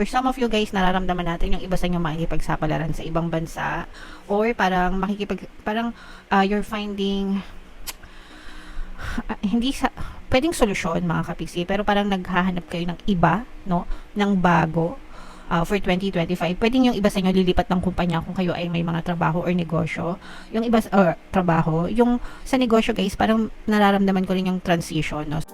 For some of you guys, nararamdaman natin yung iba sa inyo makikipagsapalaran sa ibang bansa or parang you're finding hindi sa pwedeng solusyon mga kapiksi, pero parang naghahanap kayo ng iba, no, ng bago for 2025. Pwedeng yung iba sa inyo lilipat ng kumpanya kung kayo ay may mga trabaho or negosyo. Yung iba trabaho, yung sa negosyo guys, parang nararamdaman ko rin yung transition, no.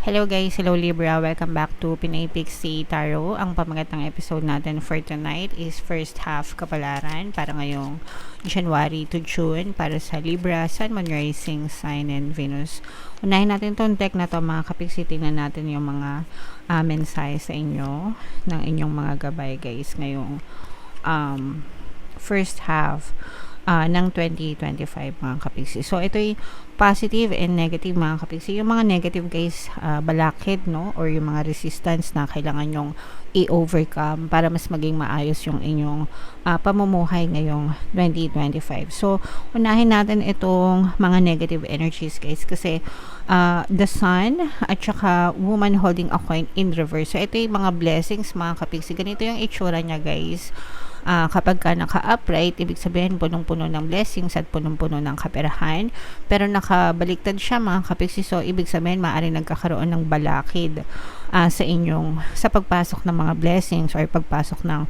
Hello guys, hello Libra, welcome back to Pinay Pixie Tarot. Ang pamagat ng episode natin for tonight is first half kapalaran para ngayong January to June para sa Libra, Sun, Moon, Rising, Sign, and Venus. Unahin natin itong deck na to mga kapiksi, tingnan natin yung mga mensahe sa inyo ng inyong mga gabay guys ngayong first half ng 2025 mga kapiksi. So ito ay positive and negative mga kapiksi. Yung mga negative guys, balakid, no, or yung mga resistance na kailangan nyong i-overcome para mas maging maayos yung inyong pamumuhay ngayong 2025. So unahin natin itong mga negative energies guys kasi the Sun at saka Woman holding a coin in reverse. So ito yung mga blessings mga kapiksi. Ganito yung itsura niya guys. Kapag ka naka-upright, ibig sabihin punong-puno ng blessings at punong-puno ng kaperahan. Pero nakabaliktad siya mga kapiksi, so ibig sabihin maaaring nagkakaroon ng balakid sa pagpasok ng mga blessings or pagpasok ng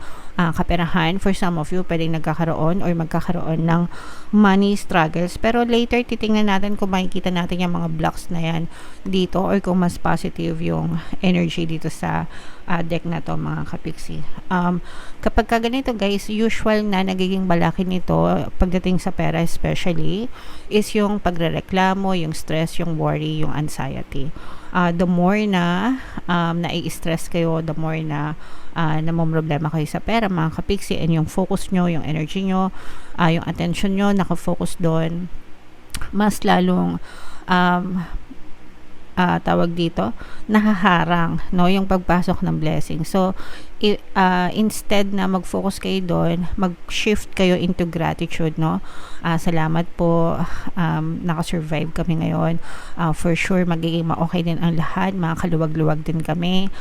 kaperahan. For some of you, pwedeng nagkakaroon or magkakaroon ng money struggles. Pero later, titingnan natin kung makikita natin yung mga blocks na yan dito or kung mas positive yung energy dito sa deck na to mga kapiksi. Kapag ka ganito guys, usual na nagiging balakid nito pagdating sa pera especially is yung pagrereklamo, yung stress, yung worry, yung anxiety. The more na nai-stress kayo, the more na namomroblema kayo sa pera mga kapiksi, and yung focus nyo, yung energy nyo, yung attention nyo nakafocus doon, mas lalong tawag dito, nahaharang, no, yung pagpasok ng blessing. So instead na mag-focus kayo doon, mag-shift kayo into gratitude, no. Salamat po, naka-survive kami ngayon. For sure magiging okay din ang lahat, makakaluwag-luwag din kami.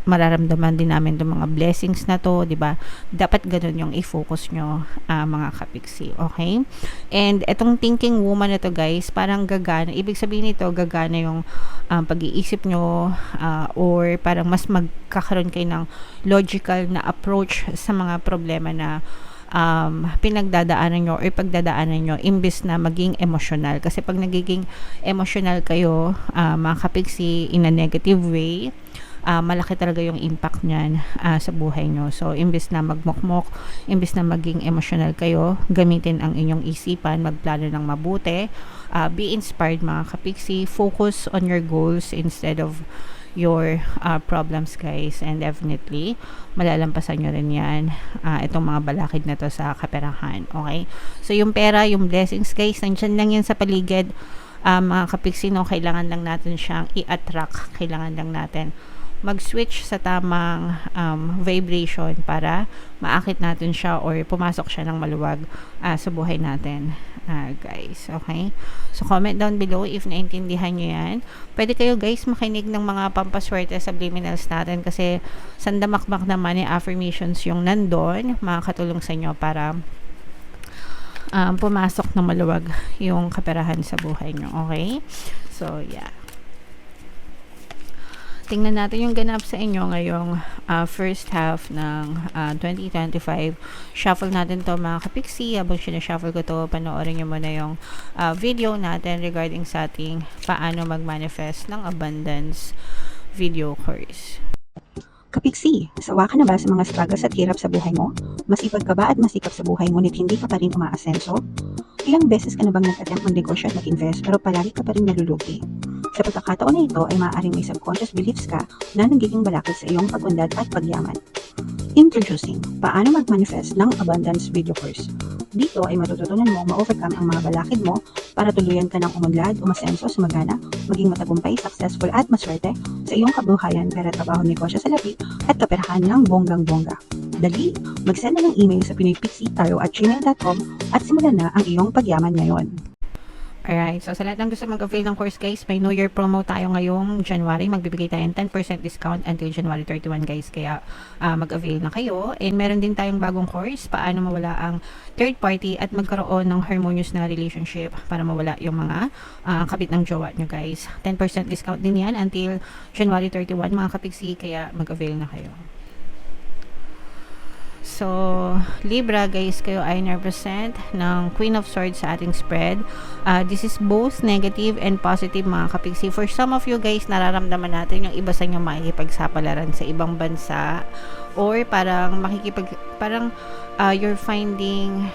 Mararamdaman din namin itong mga blessings na to, di ba? Dapat ganun yung i-focus nyo mga kapiksi, okay? And etong thinking woman na to guys, parang gagana, ibig sabihin nito gagana yung pag-iisip nyo or parang mas magkakaroon kayo ng logical na approach sa mga problema na pinagdadaanan nyo or pagdadaanan nyo imbis na maging emotional. Kasi pag nagiging emotional kayo mga kapiksi in a negative way, malaki talaga yung impact niyan sa buhay nyo. So, imbes na magmokmok, imbes na maging emotional kayo, gamitin ang inyong isipan, magplano ng mabuti, be inspired mga kapiksi, focus on your goals instead of your problems guys, and definitely malalampasan nyo rin yan itong mga balakid na to sa kaperahan, okay? So, yung pera, yung blessings guys, nandyan lang yan sa paligid mga kapiksi, no? Kailangan lang natin siyang i-attract, kailangan lang natin mag-switch sa tamang vibration para maakit natin siya or pumasok siya ng maluwag sa buhay natin guys, okay? So comment down below if naintindihan nyo yan. Pwede kayo guys makinig ng mga pampaswerte subliminals natin kasi sandamakmak naman yung affirmations yung nandun, makakatulong sa inyo para pumasok ng maluwag yung kaperahan sa buhay nyo, okay? So yeah, tingnan natin yung ganap sa inyo ngayong first half ng 2025. Shuffle natin to mga kapiksi. Habang sinashuffle ko to, panoorin nyo muna yung video natin regarding sa ating paano mag-manifest ng abundance video course. Kapiksi, sawa ka na ba sa mga struggles at hirap sa buhay mo? Masipag ka ba at masikap sa buhay ngunit hindi ka pa rin umaasenso? Ilang beses ka na bang nag-attempt mag-negosyo at mag-invest pero palagi ka pa rin nalulugi? Sa pagkakataon na ito ay maaaring may subconscious beliefs ka na nagiging balakid sa iyong pag-unlad at pagyaman. Introducing, paano mag-manifest ng abundance video course. Dito ay matututunan mo ma-overcome ang mga balakid mo para tuluyan ka ng umunlad, umasenso, sumagana, maging matagumpay, successful at maswerte sa iyong kabuhayan, pera, trabaho, negosyo, salapi at kaperahan ng bonggang-bongga. Dali, mag-send na ng email sa pinoypixitarot@gmail.com at simulan na ang iyong pagyaman ngayon. Alright, so sa lahat ng gusto mag-avail ng course guys, may New Year promo tayo ngayong January. Magbibigay tayo ng 10% discount until January 31 guys. Kaya mag-avail na kayo. And meron din tayong bagong course, paano mawala ang third party at magkaroon ng harmonious na relationship para mawala yung mga kabit ng jowa nyo guys. 10% discount din yan until January 31 mga kapiksi, kaya mag-avail na kayo. So, Libra guys, kayo ay represent ng Queen of Swords sa ating spread. This is both negative and positive mga kapiksi. For some of you guys, nararamdaman natin yung iba sa inyo makikipagsapalaran sa ibang bansa or parang you're finding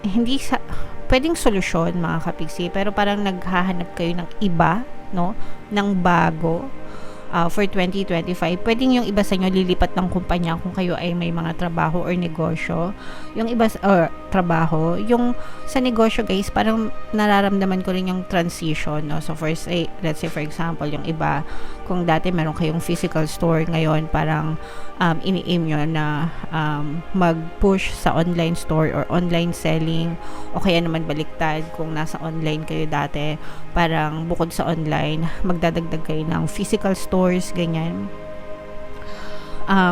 hindi sa pwedeng solusyon mga kapiksi, pero parang naghahanap kayo ng iba, no? Ng bago. For 2025, pwedeng yung iba sa inyo lilipat ng kumpanya kung kayo ay may mga trabaho or negosyo. Yung iba trabaho, yung sa negosyo guys, parang nararamdaman ko rin yung transition, no? So let's say for example, yung iba, kung dati meron kayong physical store, ngayon parang ini-aim nyo na mag-push sa online store or online selling, o kaya naman baliktad, kung nasa online kayo dati, parang bukod sa online, magdadagdag kayo ng physical stores, ganyan.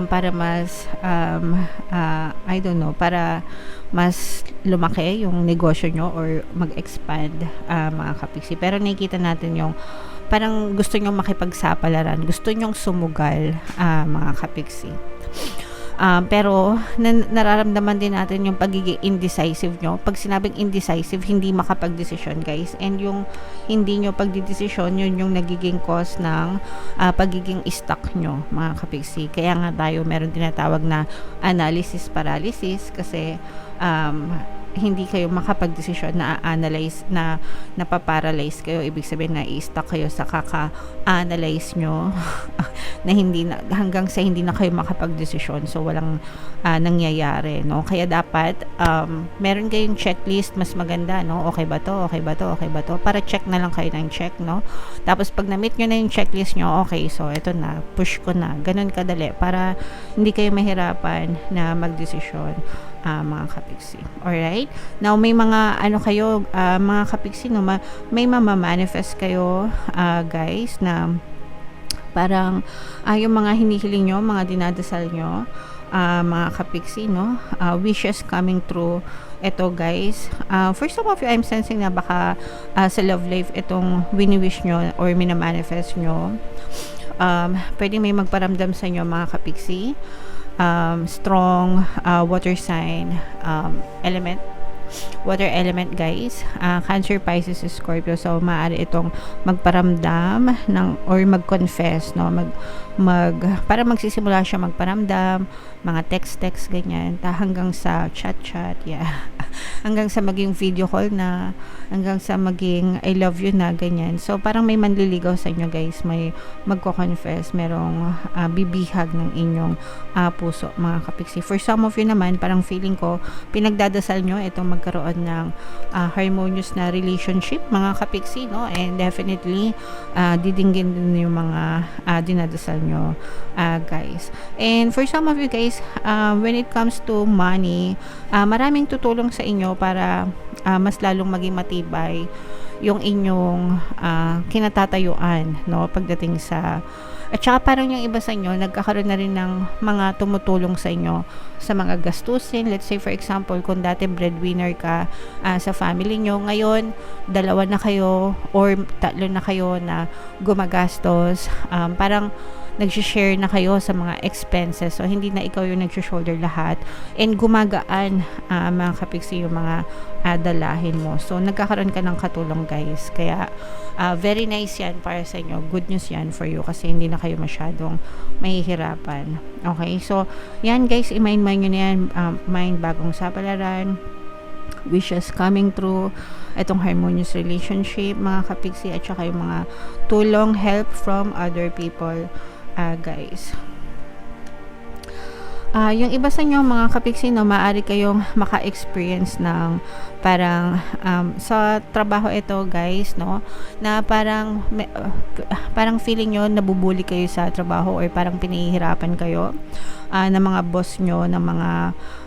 Para mas I don't know, para mas lumaki yung negosyo nyo or mag-expand mga kapiksi. Pero nakikita natin yung parang gusto nyong makipagsapalaran, gusto nyong sumugal mga kapiksi. Pero nararamdaman din natin yung pagiging indecisive nyo. Pag sinabing indecisive, hindi makapag-desisyon guys, and yung hindi nyo pagdidesisyon, yun yung nagiging cause ng pagiging stuck nyo mga kapiksi. Kaya nga tayo meron tinatawag na analysis paralysis, kasi hindi kayo makapag-desisyon, na analyze na napaparalyze kayo. Ibig sabihin na i-stuck kayo sa kaka-analyze nyo na hanggang sa hindi na kayo makapag-desisyon. So walang nangyayari, no? Kaya dapat meron kayong checklist, mas maganda, no? Okay ba to? Okay ba to? Okay ba to? Para check na lang kayo ng check, no? Tapos pag na-meet nyo na yung checklist nyo, okay, so eto na, push ko na. Ganun kadali, para hindi kayo mahirapan na magdesisyon mga kapiksi. Alright? Now, may mga kayo, mga kapiksi, no, may mamamanifest kayo, guys, na parang yung mga hinihiling nyo, mga dinadasal nyo, mga kapiksi, no, wishes coming true. Ito guys, for some of you, I'm sensing na baka sa love life itong wini-wish nyo or minamanifest nyo. Pwedeng may magparamdam sa inyo mga kapiksi. Strong water sign element, water element guys, Cancer, Pisces, Scorpio. So maaari itong magparamdam ng or mag-confess, no, para magsisimula siya magparamdam, mga text ganyan, hanggang sa chat, yeah. Hanggang sa maging video call na, hanggang sa maging I love you na, ganyan. So parang may manliligaw sa inyo guys, may magko-confess, merong bibihag ng inyong puso mga kapiksi. For some of you naman, parang feeling ko pinagdadasal nyo itong magkaroon ng harmonious na relationship mga kapiksi, no? And definitely didinggin din yung mga dinadasal nyo guys. And for some of you guys, when it comes to money, maraming tutulong sa inyo para mas lalong maging matibay yung inyong kinatatayuan, no, pagdating sa. At saka parang yung iba sa inyo, nagkakaroon na rin ng mga tumutulong sa inyo sa mga gastusin. Let's say for example, kung dati breadwinner ka sa family nyo, ngayon dalawa na kayo or tatlo na kayo na gumagastos. Parang nag-share na kayo sa mga expenses. So, hindi na ikaw yung nag-shoulder lahat. And gumagaan, mga kapiksi, yung mga dalahin mo. So, nagkakaroon ka ng katulong, guys. Kaya, very nice yan para sa inyo. Good news yan for you kasi hindi na kayo masyadong mahihirapan. Okay? So, yan, guys. I-mind nyo na yan. Mind bagong sapalaran. Wishes coming true. Itong harmonious relationship, mga kapiksi, at saka yung mga tulong, help from other people. Guys, yung iba sa inyo mga kapiksi, no, maaari kayong maka-experience ng parang sa trabaho ito guys, no, na parang parang feeling nyo nabubuli kayo sa trabaho or parang pinahihirapan kayo ng mga boss nyo, ng mga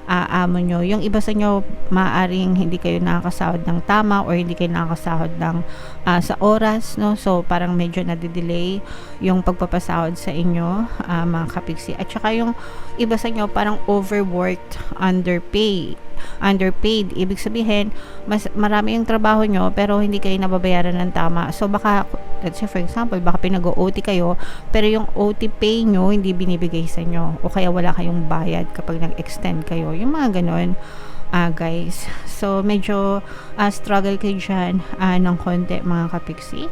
amo nyo. Yung iba sa nyo maaring hindi kayo nakakasahod ng tama or hindi kayo nakakasahod ng sa oras, no, so parang medyo nadidelay yung pagpapasahod sa inyo, mga kapiksi. At saka yung iba sa nyo parang overworked, underpaid. Ibig sabihin, mas marami yung trabaho nyo pero hindi kayo nababayaran ng tama. So baka, let's say for example, baka pinag-OT kayo pero yung OT pay nyo hindi binibigay sa inyo o kaya wala kayong bayad kapag nag-extend kayo. Yung mga ganon, guys. So medyo struggle kayo dyan ng konti, mga kapiksi.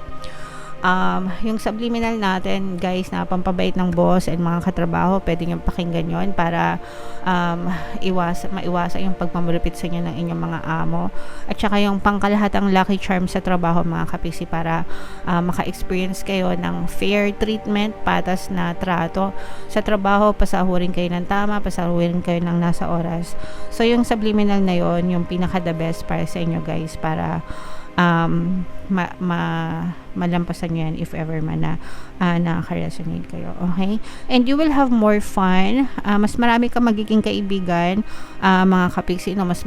Yung subliminal natin guys na pampabait ng boss and mga katrabaho, pwede nyo pakinggan yon para maiwasan yung pagmamulupit sa inyo ng inyong mga amo. At saka yung pangkalahatang lucky charm sa trabaho, mga kapiksi, para maka-experience kayo ng fair treatment, patas na trato sa trabaho, pasahurin kayo ng tama, pasahurin kayo ng nasa oras. So yung subliminal na yon, yung pinaka the best para sa inyo guys, para malampasan nyo yan if ever man na nakaka-resonate kayo, okay? And you will have more fun, mas marami ka magiging kaibigan, mga kapiksi, no? Mas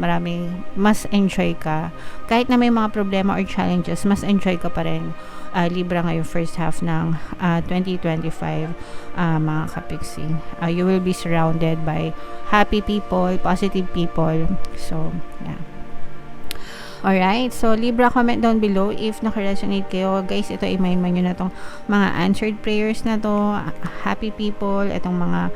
enjoy ka kahit na may mga problema or challenges, mas enjoy ka pa rin, Libra, ngayong first half ng 2025, mga kapiksi. You will be surrounded by happy people, positive people, so yeah. Alright, so Libra, comment down below if naka-resonate kayo. Guys, ito i-mind nyo na tong mga answered prayers na to, happy people, itong mga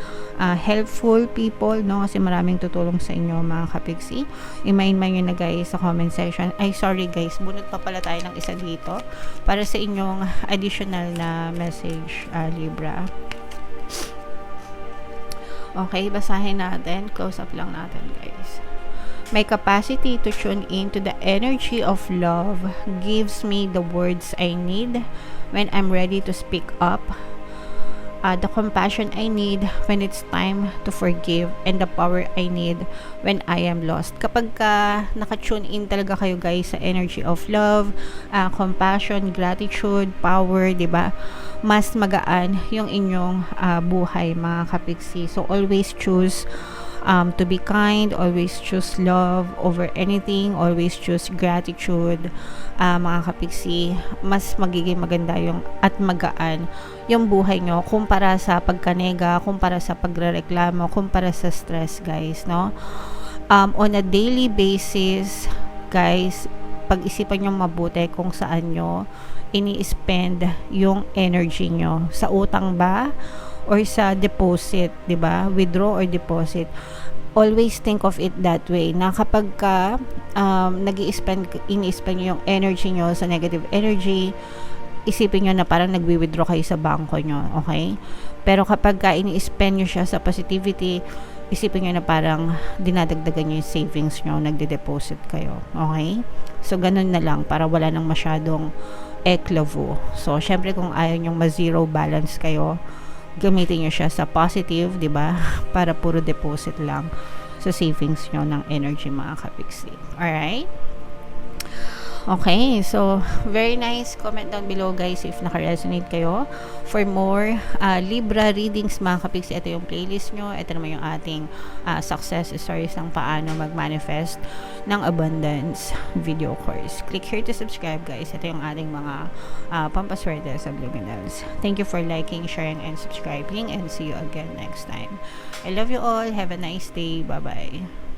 helpful people, no? Kasi maraming tutulong sa inyo, mga kapiksi. I-mind nyo na guys sa comment section. Ay, sorry guys, bunot pa pala tayo ng isa dito para sa inyong additional na message, Libra. Okay, basahin natin. Close up lang natin guys. My capacity to tune in to the energy of love gives me the words I need when I'm ready to speak up, the compassion I need when it's time to forgive, and the power I need when I am lost. Kapag naka-tune in talaga kayo guys sa energy of love, compassion, gratitude, power, diba? Mas magaan yung inyong buhay, mga kapiksi. So always choose to be kind, always choose love over anything, always choose gratitude, mga kapiksi. Mas magiging maganda yung at magaan yung buhay nyo kumpara sa pagkanega, kumpara sa pagrereklamo, kumpara sa stress guys, no? On a daily basis guys, pag-isipan nyo mabuti kung saan nyo ini-spend yung energy nyo, sa utang ba or sa deposit, 'di ba? Withdraw or deposit. Always think of it that way, na kapag ini-spend nyo yung energy nyo sa negative energy, isipin nyo na parang nagwi-withdraw kayo sa bangko nyo, okay? Pero kapag ini-spend nyo siya sa positivity, isipin nyo na parang dinadagdagan nyo yung savings nyo, nagde-deposit kayo, okay? So ganun na lang para wala nang masyadong eklavo. So syempre kung ayaw nyong ma-zero balance kayo, gamitin nyo siya sa positive, di ba? Para puro deposit lang sa savings nyo ng energy, mga kapiksi. Alright? Okay, so very nice. Comment down below guys if naka-resonate kayo. For more Libra readings, mga kapiksi, ito yung playlist nyo. Ito naman yung ating success stories ng paano mag-manifest ng abundance video course. Click here to subscribe guys. Ito yung ating mga pampaswerte subliminals. Thank you for liking, sharing, and subscribing, and see you again next time. I love you all. Have a nice day. Bye-bye.